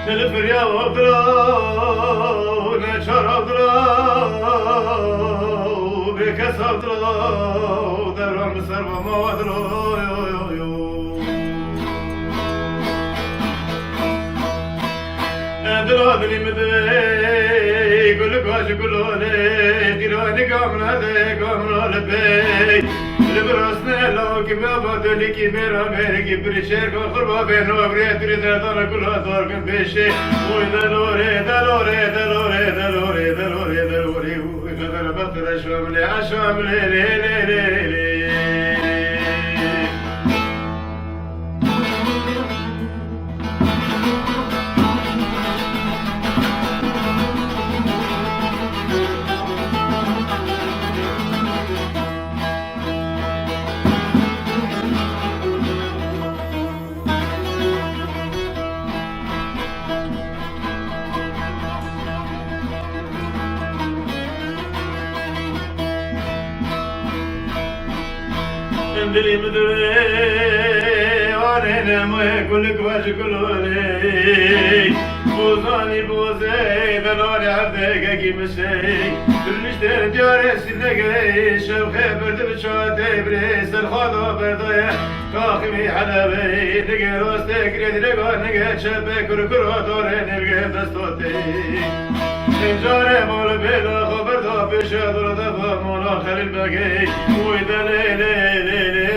الفريا وضرا ونشر وضرا بك صدرا ودرا مصر وما وضرا ادرا بني مدي كل قاش كلوني قلوني قامنا دي قامنا لبي لبراسنا لو كما بدلي كي ميرا ميري كي بريشير كو خربا بينو بريت بريت دار كلها دار كن بيشي وي دلوري دلوري دلوري دلوري دلوري دلوري وغدر بطر شاملي عشاملي لي لي لي لي دلي مدوي وانا ما كلك واش كلوني بوزاني بوزي دلوري عبدك كي مشي بالمشتر جاري سنقي شوخ برد بشوتي بريس الخضو بردايا كاخمي حلبي نقي روستك ريد نقا نقا شبك كركرو دوري نلقى دستوتي جاري مول بيدا خبر دا بيشا دور دفا مولا خليل باقي ويدا لي لي لي لي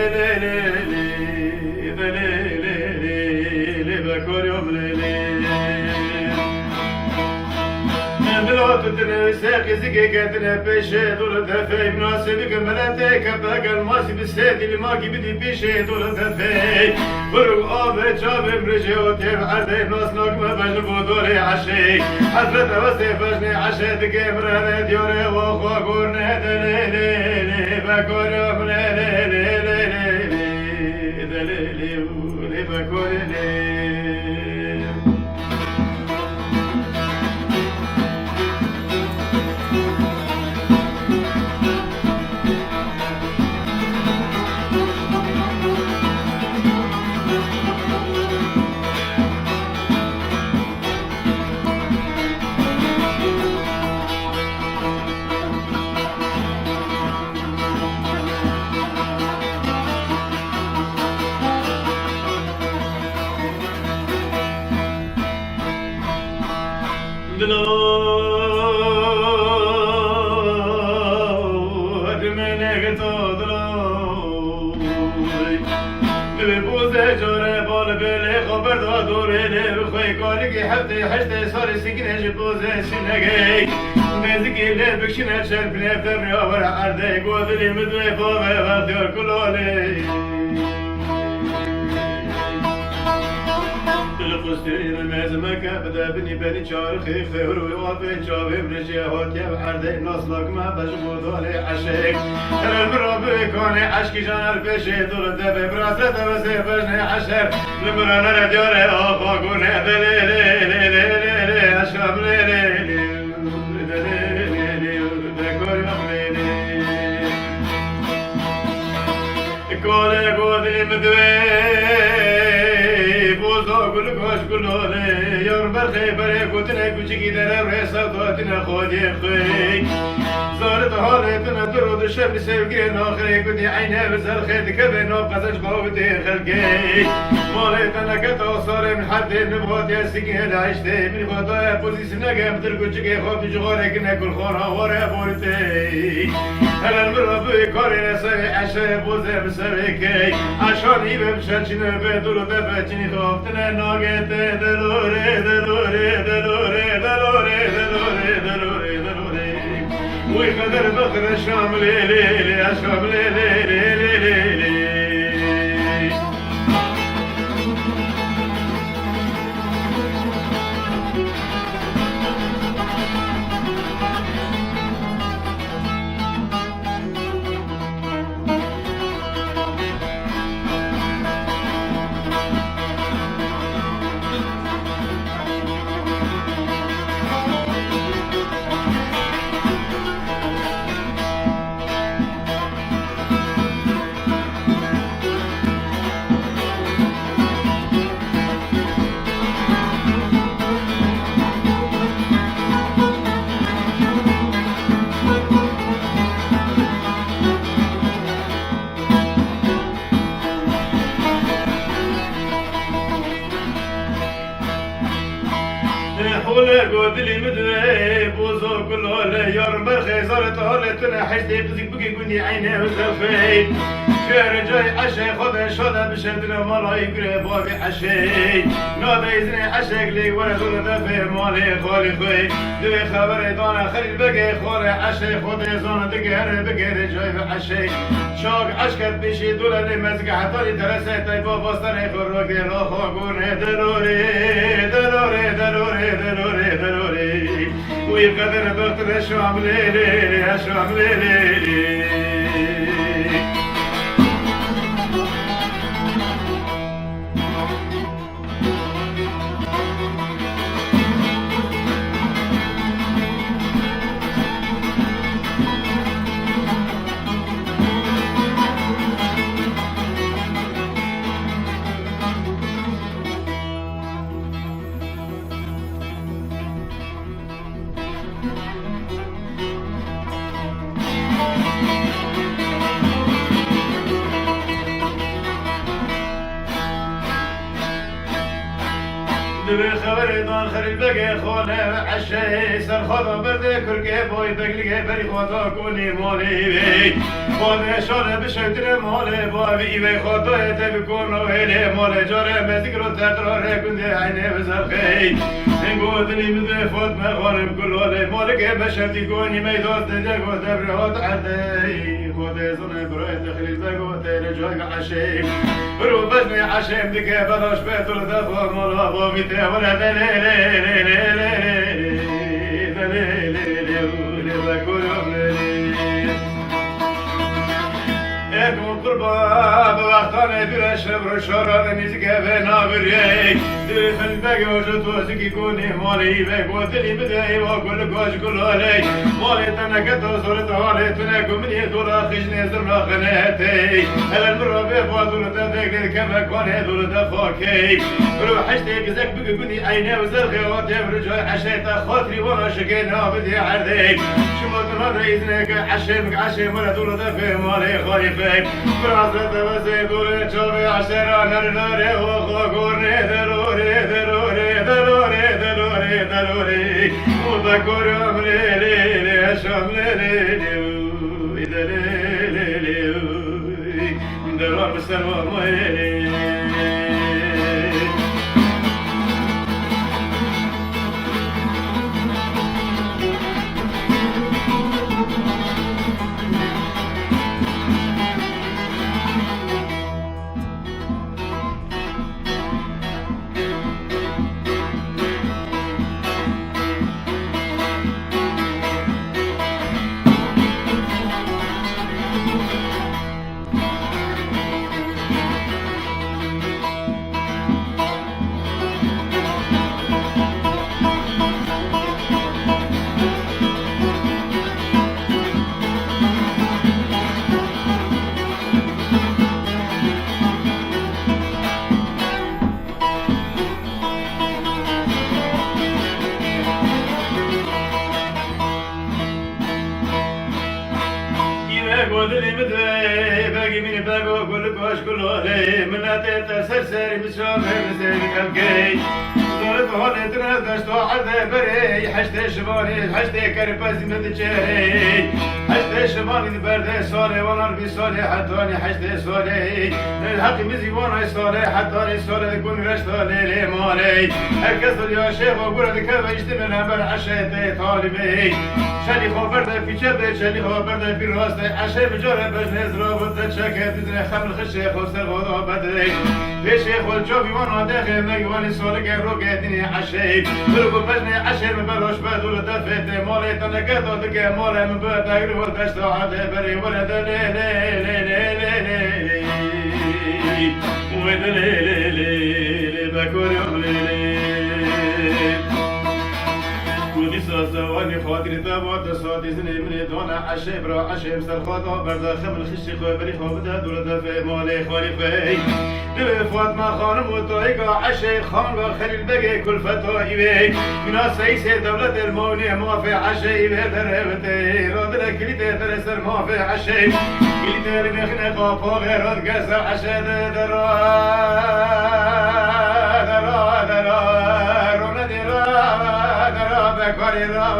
ساقي زكي قاتنا بيشي دول دفاي مناسبك ملاتيك باقى الماسي بالسادي اللي ماكي بدي بيشي دول دفاي برو آبي جابي مرجي وتيب عردي ناس ناقمة بجنبو دوري عشي حضرت وسي بجني عشي دقي مراني ديوري واخوا قورني دلي لي لي باكوري وملي لي لي لي لي دلي لي ولي باكوري لي حتى حتى صار سكنة جبوزة سنجي مزكي اللي بكشنا شرب نفتري أول عردي قوذلي مدوي فوضي غادر كلولي تلقستين المازمك بدا بني بني شارخي خير ويوافي جاوي مرجي هوتي بحردي نصلك ما بجبودولي عشيك أنا المرابي كوني عشكي جانر بيشي دول دبي براسة بسي بجني عشر المرانا رديوري أخا قوني دليلي أشرب ليلي دليلي بكوري مخليلي كولي قودي مدوي كل كوش كلوني يوم برخي بريك وتنا كوشكي دنا بريسا دوتنا خودي خي صارت حالتنا درود الشمس سيبقين آخري كني عينها بزر خيد كبين وقزج باوتي خلقي مالتنا كتا صار من حد نبغات يا سكين عشتي من غدا بوزيس نقام تلقوشكي خوف جغارك ناكل خورا ورا بورتي هلا المرة بكاري نسوي عشا بوزي بسويكي عشان يبقى مشانشنا بدور دفتني خوفتنا ناقت دلوري دلوري دلوري دلوري دلوري دلوري دلوري ويقدر بخر الشام ليلي لي الشام ليلي ليلي ليلي قود لي مدوي بوزو كله لي يرم برخي صارت هولتنا حشتي بزيك بكي كوني عيني وزفي شهر جاي عشي خذ شولا بشدنا مالا يقري بابي عشي نادي يزني عشيك لي ولد ولد مالي خالي خوي دوي خبري دانا خلي بقي خوري عشي خذ زانا دقهر بقي جاي عشي شاق عشكت بيشي دولا لي مزق حتى لي درسي تايبا باستني خروقي لا خاقوني دلوري دلوري دلوري دلوري دلوري ويقدر دكتور شو عملي شو عملي دبي خبري دان خري بقى خونه عشي سر خدا برده كركي بوي بقلي بري خدا كوني مالي بي خدا شال بشتر مالي بابي بي خدا تبكون وهلي مالي جاره مذكر تقرار كندي عيني بزرخي نقول لي من فوت ما غارب كل ولا مالك بشتي كوني ميدوت دجو دبرات عدي خدا زن براي داخل البقو ترجع عشي برو بجني عشي بدك بلاش بيتر دفع مالا بابي ولا اكو قربا بوقتانه برش برشارات نزگه به نابریه دل بگه وجود وزگی کنی مالی بگو دلی بدهی و کل گاش کلالی مالی تنکت و صورت حالی تنکو منی دولا خجنی زرنا خنهتی هل المرابه با دولتا دکل کمکانه دولتا خاکی برو حشتی گزک بگو کنی عینه و زرخی و تبر جای عشیتا خاطری وانا شکی نابدی عردی شما تنها ایزنه که عشیم عشیم ولا دولتا فی مالی خالیفه برازت وزي دوري جوبي عشرة نرنوري وخاقورني دلوري دلوري دلوري دلوري دلوري وذكر عمري ليلي شملي ليلي دليلي دلور بسلوى ميلي قدري مدري باقي من باقو كل كوش كل علي من أتيت سرسري مشامر مسيري كالكي زورت هوني تنادشتو عرضي بري حشتي شباني حشتي كربازي من جيري حشتي شباني بردي صالي ونار بي صالي حتاني حشتي صالي الحق مزي وانا صالي حتاني صالي كون رشتا ليلي مالي هكذا يا شيخ وقرد كيف يجتمع نبر عشيتي طالبي شالي خبرده في جبه شالي خبرده في راسته عشي بجاره بجنز رابط شكت تدري خمل خشيخ وسر غضا بدري في شيخ والجوبي وانا داخل ميواني صالق روكتني عشي برقو بجني عشي من بروش بدول دفت مالي تنقضا دقى مالي من بعد اقرب ودشتا عده بري ولد لي لي لي لي لي لي ولد لي لي لي لي بكور يوم لي لي زواني خاطري تبعد صادي زني من دونا عشي برا عشي بسر خاطا بردا خمل خشي خبري خابدا دولة في مالي خالي في دل فاطمة خانم وطايقة عشي خانقا خليل بقي كل فتاي بي من سيسي دولة الموني ما في عشي بهدر بتي راد لكليتي ترسر ما في عشي كليتي لنخنق فوق غيرات قسر عشي درا درا درا رونا درا درا خاری را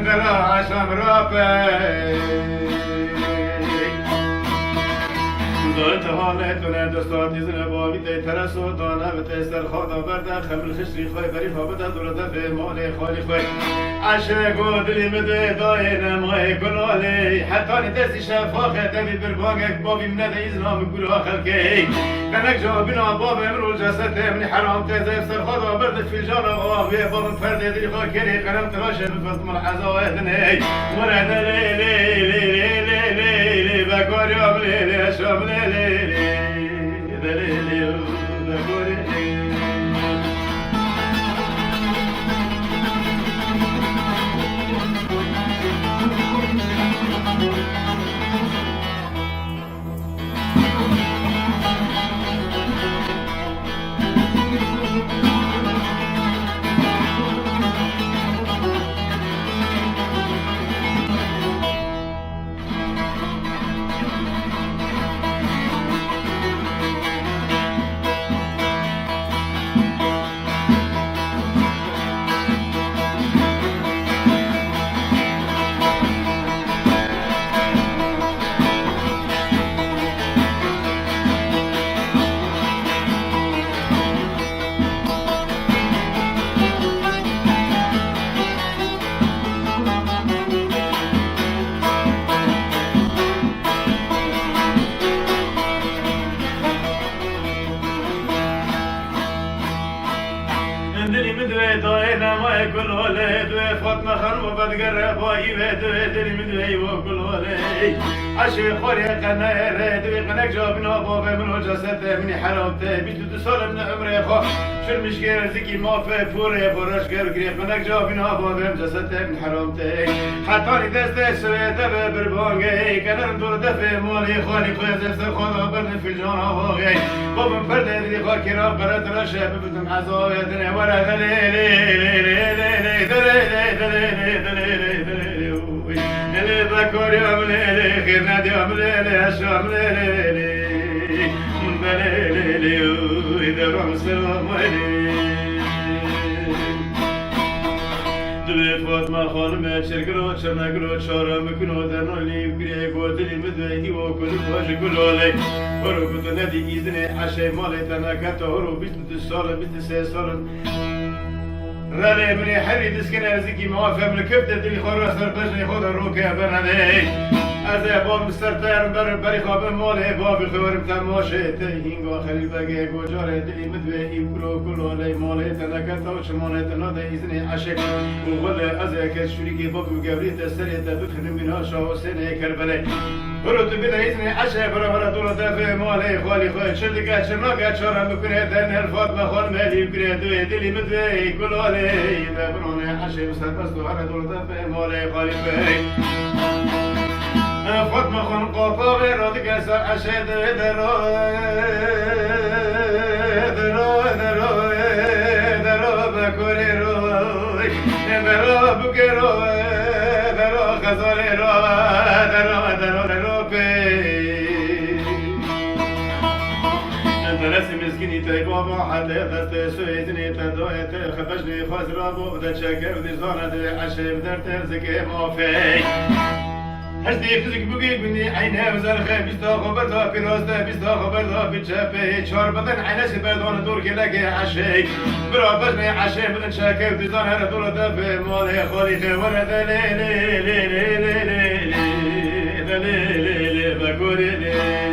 درا عشم را دارت حالتونه دوستان دیزن باقی تی ترس و دانه و تیستر خوادا برده خمل خشری خواه بری خوابده دورده به مال خالی خواه عشق و دلی مده دای نمای گلالی حتی دستی شفاخه دوی بربانگک بابی منده ایزنام گروه خلکی کنک جا بنا باب امرو جسد امنی حرام تیزه سر خوادا برده فیلجان آوی بابم فرده دلی خواه کری قرم تراشه بفست من عزاوهدنی مرده لی لی لی لی لی لی لی بگاری آملی لی شاملی لی لی لی لی بگاری فاطمه خانم بدگر بایی و دوی دلی مدوی و گلولی عشق خوری قنه دوی قنک جابنا بابه منو جسد منی حرامته 22 سال من عمره خواه شرمش گر زکی مافه پوره برش گر گری قنک جابنا بابه جسد من حرامته حتی دست سویده به بربانگه کنرم دور دفع مالی خالی خواه زفت خدا برن فی جان آواغی بابم فرده دلی خواه کرا برد رشه ببتم عزایدنه ورد لی لی لی لی لی لی بکاری عملی خیر ندی عملی اشام لی درام سلام دوی فاطمه خانم چرگرو چرنگرو چارم کنو در نالی بگیری گودلی مدوی و کلو باش گلالی برو کتو ندی ایزنه عشه مالی تنکت هرو 22 سال 23 سال رالي مني حري دسكنا زكي موافق من كبدة دلي خورا سرطجني خود الروكي بردي أزي باب مسترطير بري خواب مولي بابي خورم تماشي تهينغو خليل بقى جاري دلي مدوي كلو لي مولي تنكتا وشموني تنادا إذني عشق وغلا أزي كشريكي بابي وقبري تسري تبخن منها شاو سنة كربلي برو تبدا إذني عشق برا دولة دافع مولي خالي خوي شدقا شرناقا شارا مكنه تنهر فاطمة خان مالي بقري دوي دلي مدوي كلو إذا بروني عشي مستقصدو على دولة في مولي خالفي فاطمة خان قوفا غير دقاس عشي درو بكوري روي درو بكرو درو خزوري رو درو رسم مسكيني تاي بابا حتى دست سويتني تدويت خبشني خزرابو بدا شكر دي زانة عشي بدرت زكي موفي هشتي فزك بقي بني عينها وزرخة بيستا خبرتا في راستا بيستا خبرتا في تشافي شار بدن عينها سبادون دور كلاكي عشي برا بجني عشي بدن شكر دي زانة دور دافي مالي خالي ورد لي لي لي لي لي لي لي لي بكوري لي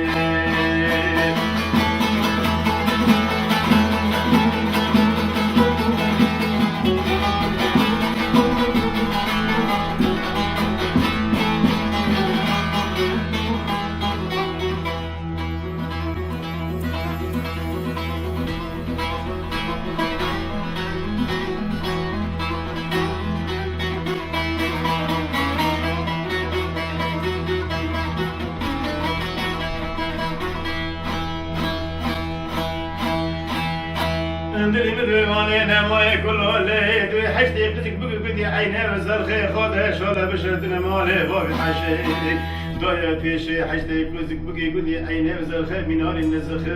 دلي مدوي نماي كله لي دوي حشتي قدك بقي عيني وزرخي خودها شولا بشرتنا مالي بابي حشي دايا فيشي حشتي كوزك بقي قدي عيني وزرخة من هاري نزخت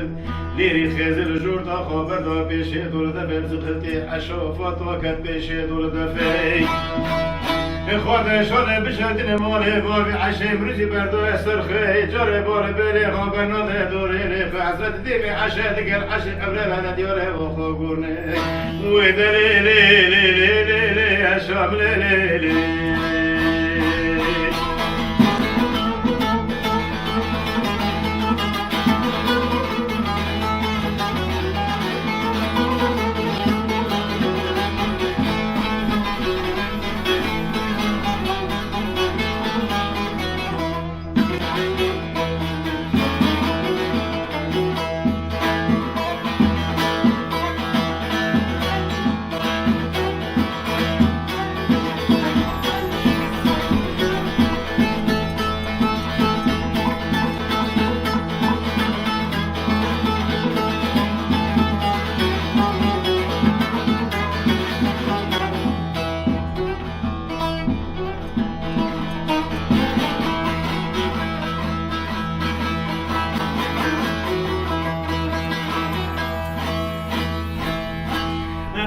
ليري خازل جورتا خابر دا بيشي دول دا برزخلتي عشافات وكت بيشي دول دا في خواده شانه بشدن ماله بابي عشي مرزي بردو سرخي جاري بار بلي خابر ناده دوريني فعزرت ديمي عشي دقل عشي قبل هذا دياره وخو قرني ويدلي لي لي لي لي لي الشام لي لي لي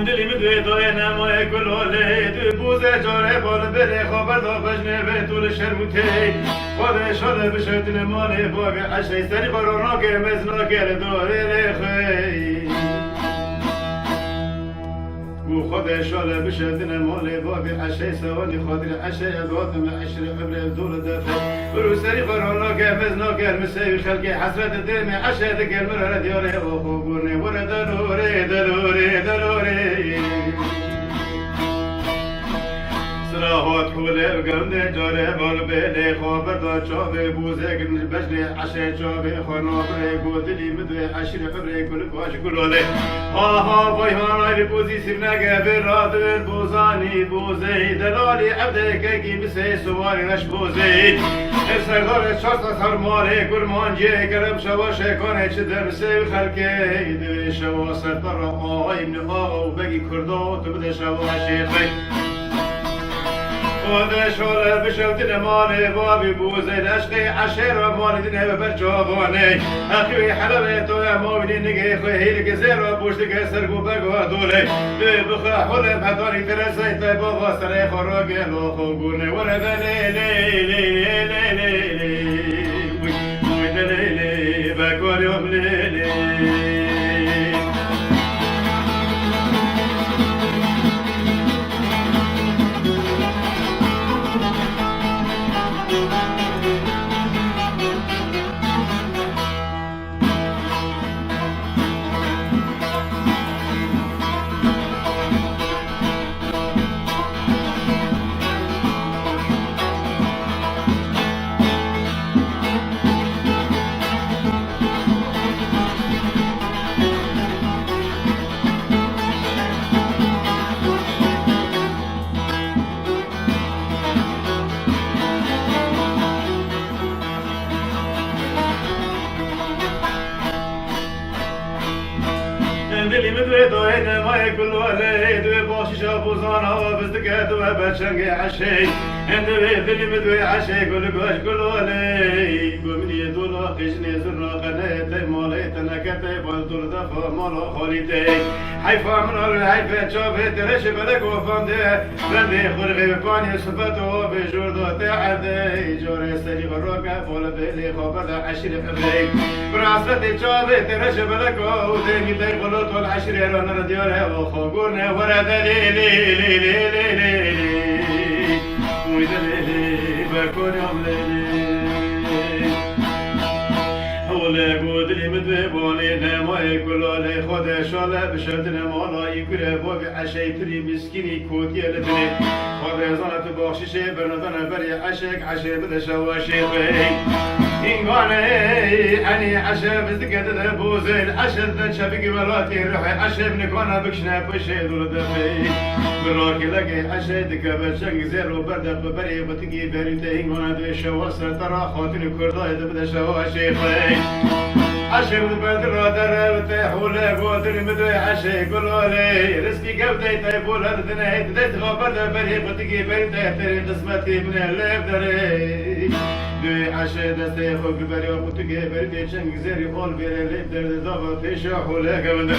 دلی مدوی دای نمای گلوله دو بوزه جاره بال بره خبر دا بجنه به طول شرموته خود شاله بشتن ماله باقی عشقی سری قرانا که مزنا گل داره لخی و خود شاله بشتن ماله باقی عشقی سوانی خاطر عشقی ادواتم عشر قبل دول دفع برو سری قرانا که مزنا گل مسیوی خلقی حسرت دلمی عشقی دگل مراره دیاره و خوبونه ور دلوره دلوره دلوره سراحات خوله بگمده جاره بال بله خابر دا چابه بوزه گرنش بجنه عشه چابه خانابره گودلی مدوه عشیر قبره گل باش گلاله ها ها وای هانای بوزی سرنگه برادر بوزانی بوزه دلالی عبده که بسه سواری نش بوزه سردار شاست سرماله گرمانجه گرم شوا شکانه چه درسه خلکه دوی شوا سردار آهای من آقا و بگی کردا تو بده شوا شیخه خود شاله بشوتن ماله بابی بوزه عشقی عشر و مالدینه و برچابانه اخیوی حلبه تو اما بینی نگه خوی هیل گزیر و پشت که سرگو بگو دوله بخوا حلم حدانی ترسه تای بابا سره خوراگه لو خوگونه ورده لی لی لی لی لی لی وی لی لی بکاریم لی لی دلی مدوی دای نمای گلوله دوی باشی شابوزانا و بزدگه دوی بچنگ عشی دوی دلی مدوی عشی گل گوش گلوله گمینی دولا خشنی زرنا قنه تی مالی تنکتی باز دول دفا مالا خالیتی حیفا منال حیفه چابه ترش بلک و فانده بنده خورغی بپانی صفت و بجورد تعده جاره سری براکه بالا بیلی خوابه عشیر قبلی براسرت چابه ترش بلک و دیمی دی غلط والعشر رانا ديارها وخوقورنا ورد لي لي لي لي لي لي ويد لي لي بكون يوم لي ولا قود لي مدوي بولي نما يقول لي خد شاله بشدنا مالا يقول بابي عشي تري مسكيني كوتي لتني خد زانت بخشيشه برندان بري عشق عشي بده شواشي إنقاني أني عشب ازدقت بوزيل عشب شبك مراتي روحي عشب نكونا بكشنا بشي دول دفي براكي لقي عشب دكابت شنق زير وبردق بري بتقي بريتي إنقانا دوي شواسر ترى خاطني كرداي دبدا شواشي خي عشب بدر در تحول قدر مدوي عشي قولولي رزقي قبتي تيبول هردنا ديت غابر بري بتقي بريتي تري قسمتي من اللي بدري دوی عشه دسته خوک بری و قطگه بری چنگ زیری حال بیره لیب درد داغا پیشا حوله گونده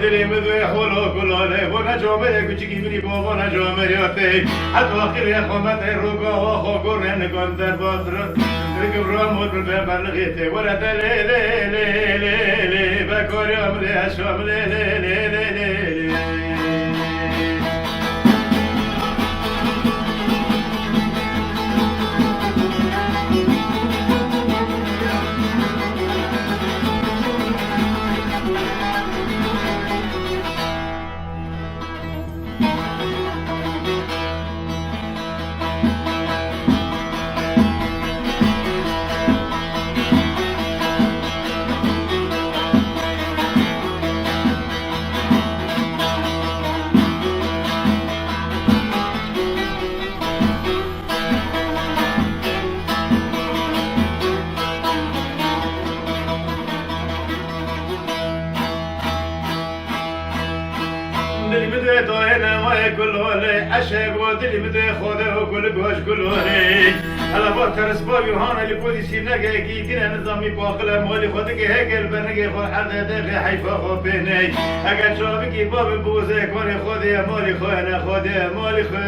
دلی مدوی حولو کلاله و نجامه کچکی بری بابا نجامه ریاته حتی آخر یخامت روگا و خوکر نگان در بادر رقم رامود ببرلغیته ورد لی لی لی لی لی بکاری عملی اشام لی لی لی لی لی دلی مده دای نمای گلوله عشق و دلی مده خوده و گل گوش گلوله حالا با ترس با یوهان علی بودی سیر نگه کی دین نظامی باقل مالی خود که هگل برنگه خود حد دقیق حیفا خوب بینی اگر چابی کی باب بوزه کنی خودی مالی خواه نه خودی مالی خواه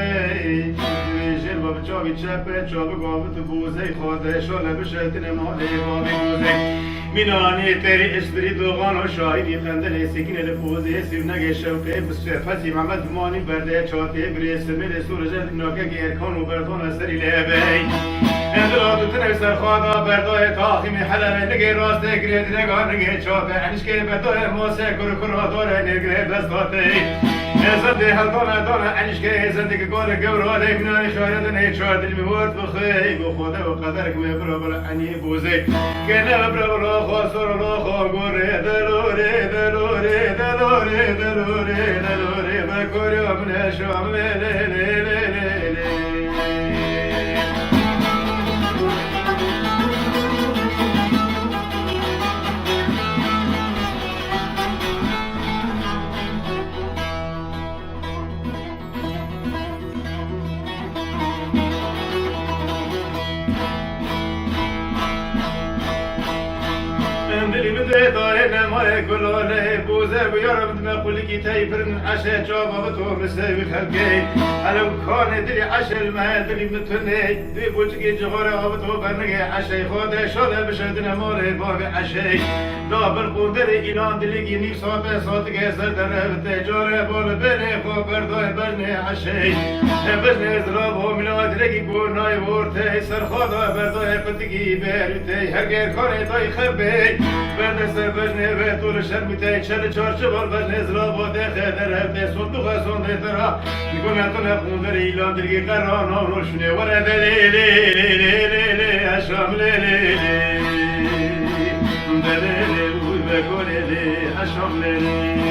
جل باب چابی چپه چابی گابت بوزه خوده شاله بشتن مالی بابی بوزه مینانی تری اسپری دوغان و شاهدی خندل سکین لپوزه سیر نگه شوقه بسفتی محمد مانی برده چاته بریس میل سورجت ناکه گیرکان و بردان سری لبی اندلات تنه سر خوادا بردای تاخیم حلال نگه راست گرید نگاه نگه چاته عنیش که بردای موسه کرا داره نگره دستاته زنده هلدانه دانه عنیش که زندگی گل گوراده منای شاید نه چار دل میورد بخی بو خدا و قدر که برابر عنی بوزه که نه برابر خواستر الله خواه گره دلوره دلوره دلوره دلوره دلوره بکوری امن شام لی لی لی لی لی دلی مده دای نمای گلاله بوزه بیارم دم قولی کی تایفرن عشه جواب تو مسوی خلقی علم کان دلی عشه المه دلی متنه دی بوچگی جواره آب تو برنگه عشه خود شاله بشد نمال باب عشه دابل قدر ایران دلی گینی صاحب صادق سر در تجاره بال بنه خو بردای برنه عشه بزنه زراب و میلاد رگی گونای ورته سر خدا بردای پتگی برته هرگر کار دای خربه برنه سر بزنه به طول شرمته چل چارچه بال بزنه زراب و دخه در هفته صندوق صنده ترا نکنه تو نخون در ایلان دلگی قرآن ها روشونه ورد لی لی لی لی لی لی اشام لی لی لی دلی لی بوی بکنی لی اشام لی لی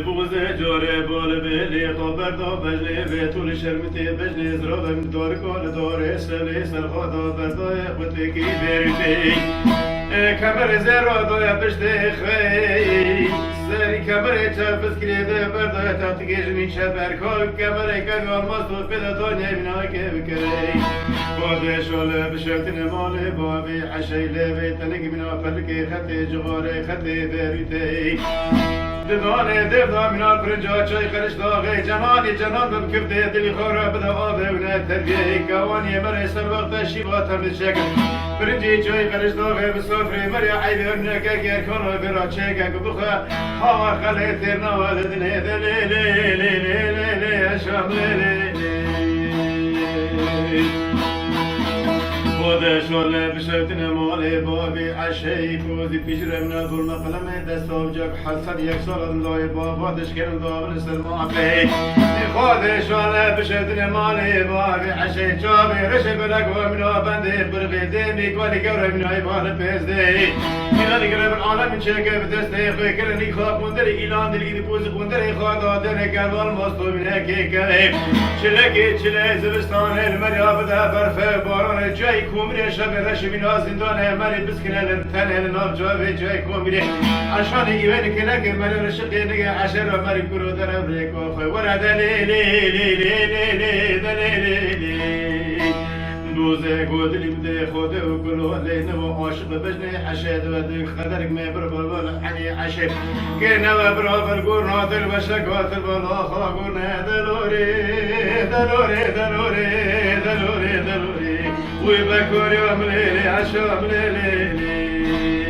بوزه جاره بال بلی خبر دا بجنه به طول شرمتی بجنه زرابم دار کال داره سلی سرخادا بردای خودکی بریتی کمر زرا دای بشته خی سری کمر چپس کلیده بردای تحتگی جنی چپر کال کمر کمی آلماس تو پیدا دانیه بینای که بکری باده شاله بشکتن ماله بابی عشای لبی تنگی بنا فلکی خطی جغاره خطی بریتی دانه دفتا منال پرنجا چای خرش داغی جنانی جنان بم کفته دلی خورا بدا آبه و نه تربیه کوانی مره سر وقت شیبات هم شکل پرنجی چای خرش داغی بسافری مریا عیبه و نکه گر کنو برا چکه بخوا ها خلی ترنا والدنه دلی لی لی لی لی لی اشام لی لی لی خود شاله بشتن مالی بابی عشی بودی پیشره من دور مقلمه دست آبجاک حسد یک سال لای بابا دشکرم دابل سلمان بی خود شاله بشتن مالی بابی عشی جابی رشه بلک و منو بنده برغی دیمی کوالی گوره منو ایبان پیزدی ميلاد قرب العالم شاكا بدسته فكرني خاف وندري إيلان دلقي دبوز وندري خاض دنك والمصطو من هكيك شلكي شلي زبستان المريا بدا برفه باران جاي كومري شب رش من زندان مري بسكنه لنتنه لناف جاوه جاي كومري عشان يوين كنك مري رشقي نگه عشر مري كرو درم ريكو خوي ورا دليلي دوزه گودلی بده خود و گلو لینه و عاشق بجنه حشد و دل خدرک می بر بر حنی عشق که نو برابر گور نادر بشه قاتل بالا خا گور نه دلوری دلوری دلوری دلوری دلوری وی بکوری و ملیلی عشق ملیلی